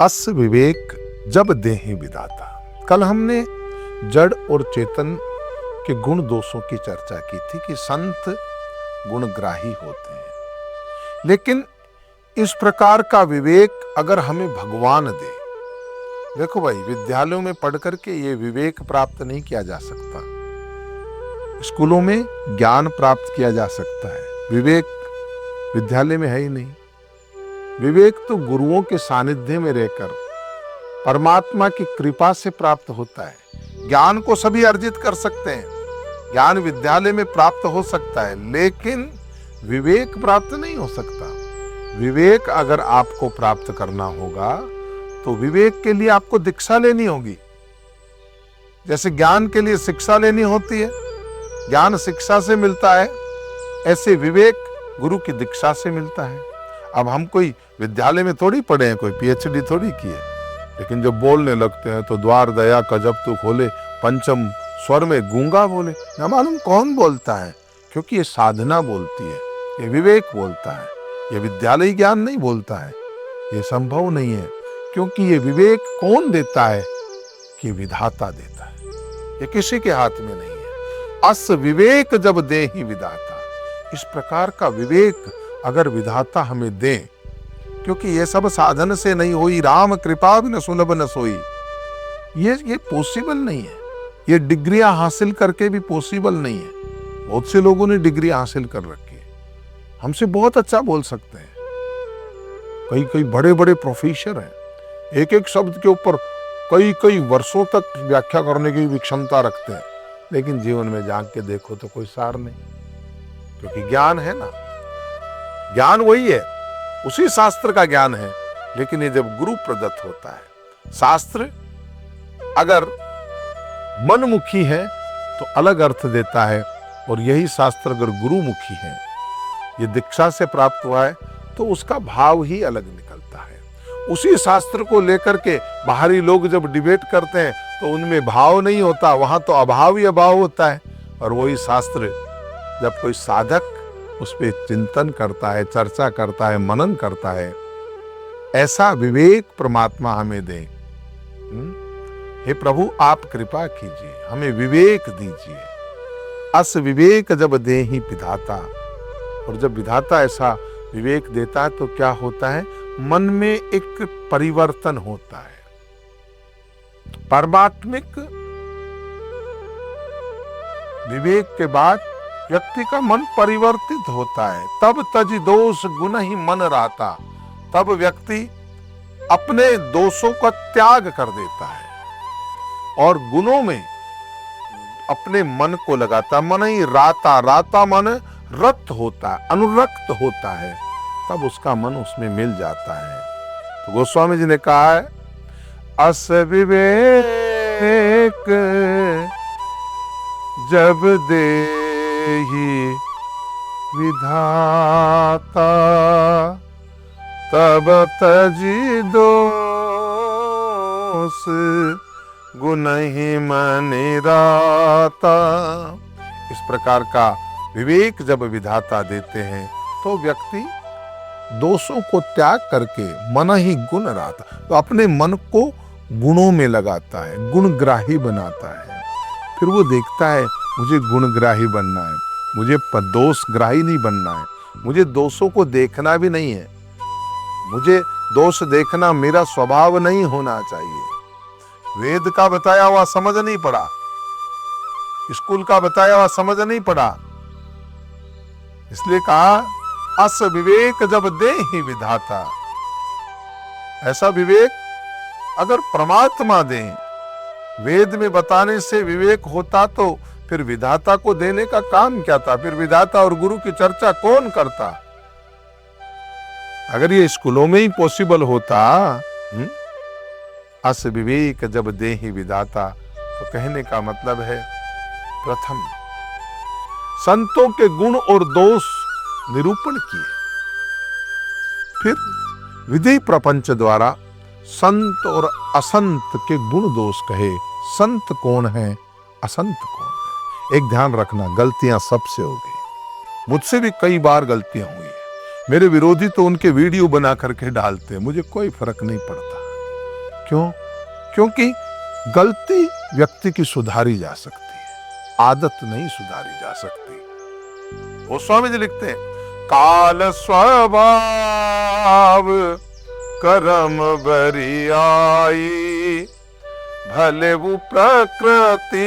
अस विवेक जब देहि विधाता। कल हमने जड़ और चेतन के गुण दोषों की चर्चा की थी कि संत गुणग्राही होते हैं, लेकिन इस प्रकार का विवेक अगर हमें भगवान दे। देखो भाई, विद्यालयों में पढ़ करके ये विवेक प्राप्त नहीं किया जा सकता। स्कूलों में ज्ञान प्राप्त किया जा सकता है, विवेक विद्यालय में है ही नहीं। विवेक तो गुरुओं के सानिध्य में रहकर परमात्मा की कृपा से प्राप्त होता है। ज्ञान को सभी अर्जित कर सकते हैं, ज्ञान विद्यालय में प्राप्त हो सकता है, लेकिन विवेक प्राप्त नहीं हो सकता। विवेक अगर आपको प्राप्त करना होगा तो विवेक के लिए आपको दीक्षा लेनी होगी। जैसे ज्ञान के लिए शिक्षा लेनी होती है, ज्ञान शिक्षा से मिलता है, ऐसे विवेक गुरु की दीक्षा से मिलता है। अब हम कोई विद्यालय में थोड़ी पढ़े हैं, कोई पीएचडी थोड़ी की है, लेकिन जब बोलने लगते हैं तो द्वार दया का जब तू खोले, पंचम स्वर में गूंगा बोले। न मालूम कौन बोलता है, क्योंकि ये साधना बोलती है, ये विवेक बोलता है, ये विद्यालय ज्ञान नहीं बोलता है। ये संभव नहीं है, क्योंकि ये विवेक कौन देता है? कि विधाता देता है, ये किसी के हाथ में नहीं है। अस विवेक जब देहि विधाता। इस प्रकार का विवेक अगर विधाता हमें दे, क्योंकि ये सब साधन से नहीं हुई, राम कृपा भी न सुलभ न सोई। ये पॉसिबल नहीं है, ये डिग्रियां हासिल करके भी पॉसिबल नहीं है। बहुत से लोगों ने डिग्री हासिल कर रखी है, हमसे बहुत अच्छा बोल सकते हैं, कई कई बड़े बड़े प्रोफेसर हैं, एक एक शब्द के ऊपर कई कई वर्षों तक व्याख्या करने की भी क्षमता रखते हैं, लेकिन जीवन में जाग के देखो तो कोई सार नहीं। क्योंकि ज्ञान है ना, ज्ञान वही है, उसी शास्त्र का ज्ञान है, लेकिन ये जब गुरु प्रदत्त होता है। शास्त्र अगर मनमुखी है तो अलग अर्थ देता है, और यही शास्त्र अगर गुरुमुखी है, ये दीक्षा से प्राप्त हुआ है, तो उसका भाव ही अलग निकलता है। उसी शास्त्र को लेकर के बाहरी लोग जब डिबेट करते हैं तो उनमें भाव नहीं होता, वहां तो अभाव ही अभाव होता है। और वही शास्त्र जब कोई साधक उस पर चिंतन करता है, चर्चा करता है, मनन करता है, ऐसा विवेक परमात्मा हमें दे। हे प्रभु, आप कृपा कीजिए, हमें विवेक दीजिए। अस विवेक जब देहि विधाता। और जब विधाता ऐसा विवेक देता है तो क्या होता है? मन में एक परिवर्तन होता है। परमात्मिक विवेक के बाद व्यक्ति का मन परिवर्तित होता है। तब तज दोष गुण ही मन राता। तब व्यक्ति अपने दोषों का त्याग कर देता है और गुणों में अपने मन को लगाता। मन ही राता, राता मन रत होता है, अनुरक्त होता है, तब उसका मन उसमें मिल जाता है। तो गोस्वामी जी ने कहा है, अस विवेक जब देहि विधाता, तब तजी दोष गुण ही मन राता। इस प्रकार का विवेक जब विधाता देते हैं तो व्यक्ति दोषों को त्याग करके मन ही गुण राता, तो अपने मन को गुणों में लगाता है, गुणग्राही बनाता है। फिर वो देखता है, मुझे गुणग्राही बनना है, मुझे दोषग्राही नहीं बनना है, मुझे दोषों को देखना भी नहीं है, मुझे दोष देखना मेरा स्वभाव नहीं होना चाहिए। वेद का बताया हुआ समझ नहीं पड़ा, स्कूल का बताया हुआ समझ नहीं पड़ा, इसलिए कहा अस विवेक जब देहि विधाता। ऐसा विवेक अगर परमात्मा दे, वेद में बताने से विवेक होता तो फिर विधाता को देने का काम क्या था? फिर विधाता और गुरु की चर्चा कौन करता? अगर ये स्कूलों में ही पॉसिबल होता, अस विवेक जब देहि विधाता, तो कहने का मतलब है, प्रथम संतों के गुण और दोष निरूपण किए, फिर विधि प्रपंच द्वारा संत और असंत के गुण दोष कहे। संत कौन है, असंत कौन है? एक ध्यान रखना, गलतियां सबसे हो गई, मुझसे भी कई बार गलतियां हुई है। मेरे विरोधी तो उनके वीडियो बना करके डालते हैं, मुझे कोई फर्क नहीं पड़ता। क्यों? क्योंकि गलती व्यक्ति की सुधारी जा सकती है, आदत नहीं सुधारी जा सकती। गोस्वामी जी लिखते हैं, काल स्वभाव कर्म बरियाई, भले वो प्रकृति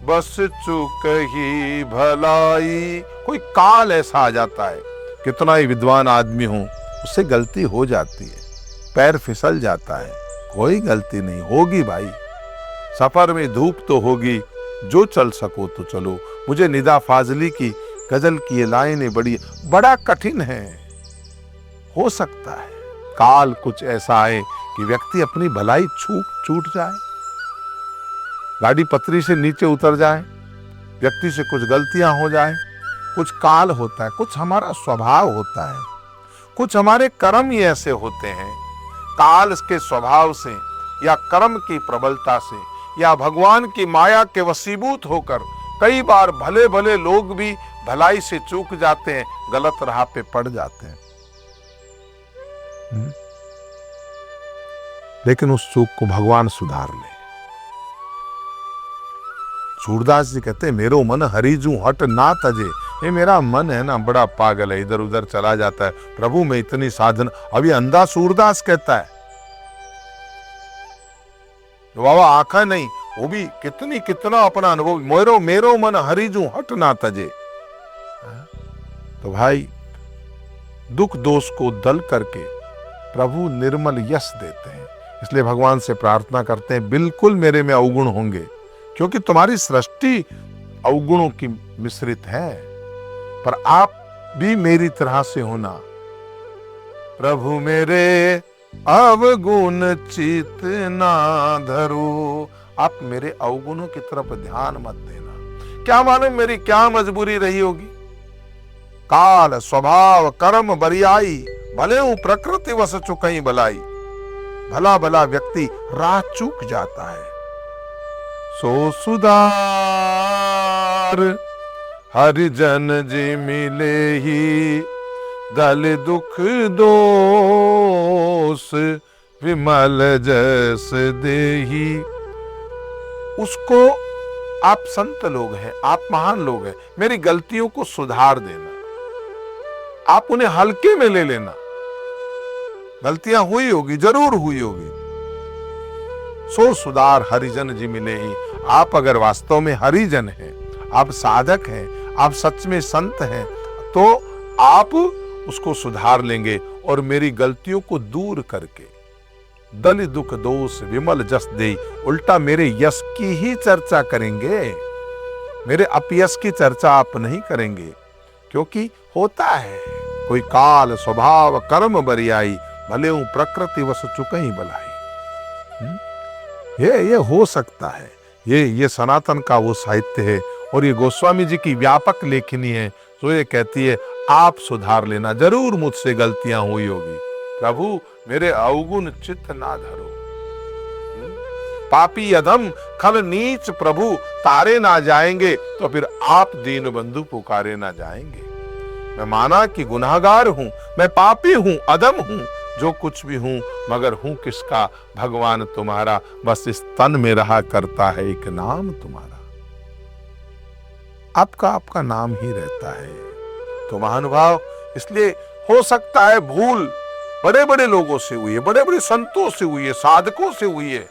बस चुक ही भलाई। कोई काल ऐसा आ जाता है, कितना ही विद्वान आदमी हो उससे गलती हो जाती है, पैर फिसल जाता है, कोई गलती नहीं होगी भाई, सफर में धूप तो होगी, जो चल सको तो चलो। मुझे निदा फाजली की गजल की ये लाइनें बड़ा कठिन है। हो सकता है काल कुछ ऐसा आए कि व्यक्ति अपनी भलाई छूट जाए, गाड़ी पटरी से नीचे उतर जाए, व्यक्ति से कुछ गलतियां हो जाए। कुछ काल होता है, कुछ हमारा स्वभाव होता है, कुछ हमारे कर्म ही ऐसे होते हैं। काल के स्वभाव से या कर्म की प्रबलता से या भगवान की माया के वशीभूत होकर कई बार भले भले लोग भी भलाई से चूक जाते हैं, गलत राह पे पड़ जाते हैं। लेकिन उस चूक को भगवान सुधार ले। सूरदास जी कहते हैं, मेरो मन हरिजू हट ना तजे। ये मेरा मन है ना बड़ा पागल है, इधर उधर चला जाता है, प्रभु में इतनी साधन। अभी अंधा सूरदास कहता है, बाबा आंखा नहीं, वो भी कितना अपना अनुभव, मेरो मन हरिजू हट ना तजे। तो भाई दुख दोष को दल करके प्रभु निर्मल यश देते हैं। इसलिए भगवान से प्रार्थना करते हैं, बिल्कुल मेरे में अवगुण होंगे, क्योंकि तुम्हारी सृष्टि अवगुणों की मिश्रित है, पर आप भी मेरी तरह से होना। प्रभु मेरे अवगुण चित ना धरो। आप मेरे अवगुणों की तरफ ध्यान मत देना। क्या मालूम मेरी क्या मजबूरी रही होगी। काल स्वभाव कर्म बरियाई, भले हूं प्रकृति वस चुकई भलाई। भला भला व्यक्ति राह चूक जाता है, सो सुधार हरिजन जी मिले ही, दल दुख दोष विमल जस देही। उसको आप संत लोग हैं, आप महान लोग हैं, मेरी गलतियों को सुधार देना, आप उन्हें हल्के में ले लेना। गलतियां हुई होगी, जरूर हुई होगी, सो सुधार हरिजन जी मिले ही। आप अगर वास्तव में हरिजन हैं, आप साधक हैं, आप सच में संत हैं, तो आप उसको सुधार लेंगे और मेरी गलतियों को दूर करके दल दुख दोष विमल जस दे, उल्टा मेरे यश की ही चर्चा करेंगे, मेरे अपयश की चर्चा आप नहीं करेंगे। क्योंकि होता है कोई काल स्वभाव कर्म बरियाई, भले हूं प्रकृति वस चुकई भलाई। ये हो सकता है, ये सनातन का वो साहित्य है और ये गोस्वामी जी की व्यापक लेखनी है। तो ये कहती है आप सुधार लेना, जरूर मुझसे गलतियां हुई होगी, प्रभु मेरे अवगुण चित्त ना धरो। पापी अधम खल नीच प्रभु तारे ना जाएंगे, तो फिर आप दीन बंधु पुकारे ना जाएंगे। मैं माना कि गुनाहगार हूं, मैं पापी हूं, अधम हूं, जो कुछ भी हूं, मगर हूं किसका, भगवान तुम्हारा। बस इस तन में रहा करता है एक नाम तुम्हारा, आपका नाम ही रहता है। तो महानुभाव, इसलिए हो सकता है भूल बड़े बड़े लोगों से हुई है, बड़े बड़े संतों से हुई है, साधकों से हुई है,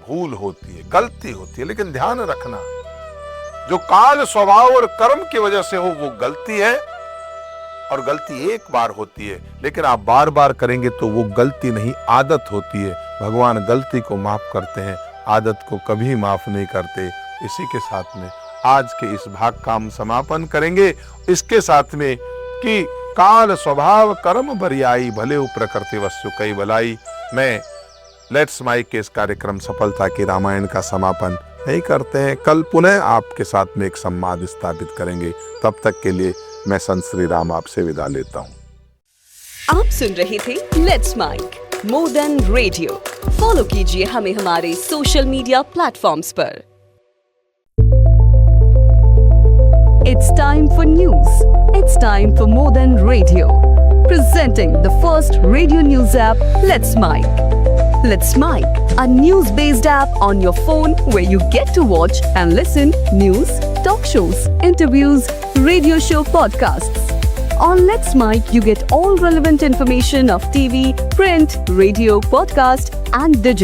भूल होती है, गलती होती है, लेकिन ध्यान रखना जो काल स्वभाव और कर्म की वजह से हो वो गलती है, और गलती एक बार होती है, लेकिन आप बार बार करेंगे तो वो गलती नहीं आदत होती है। भगवान गलती को माफ करते हैं, आदत को कभी माफ नहीं करते। इसी के साथ में आज के इस भाग का हम समापन करेंगे, इसके साथ में कि काल स्वभाव कर्म बरियाई, भले हो प्रकृति वस्तु कई भलाई। मैं लेट्स माइक के इस कार्यक्रम सफलता की रामायण का समापन नहीं करते हैं, कल पुनः आपके साथ में एक संवाद स्थापित करेंगे। तब तक के लिए मैं संत श्री राम आपसे विदा लेता हूँ। आप सुन रहे थे let's mic more than radio. Follow कीजिए हमें हमारे सोशल मीडिया प्लेटफॉर्म्स पर। It's time for news. It's time for More Than Radio. Presenting the first radio news app, Let's Mic. Let's Mic, a news-based app on your phone where you get to watch and listen news, talk shows, interviews, radio show podcasts. On Let's Mic, you get all relevant information of TV, print, radio, podcast, and digital.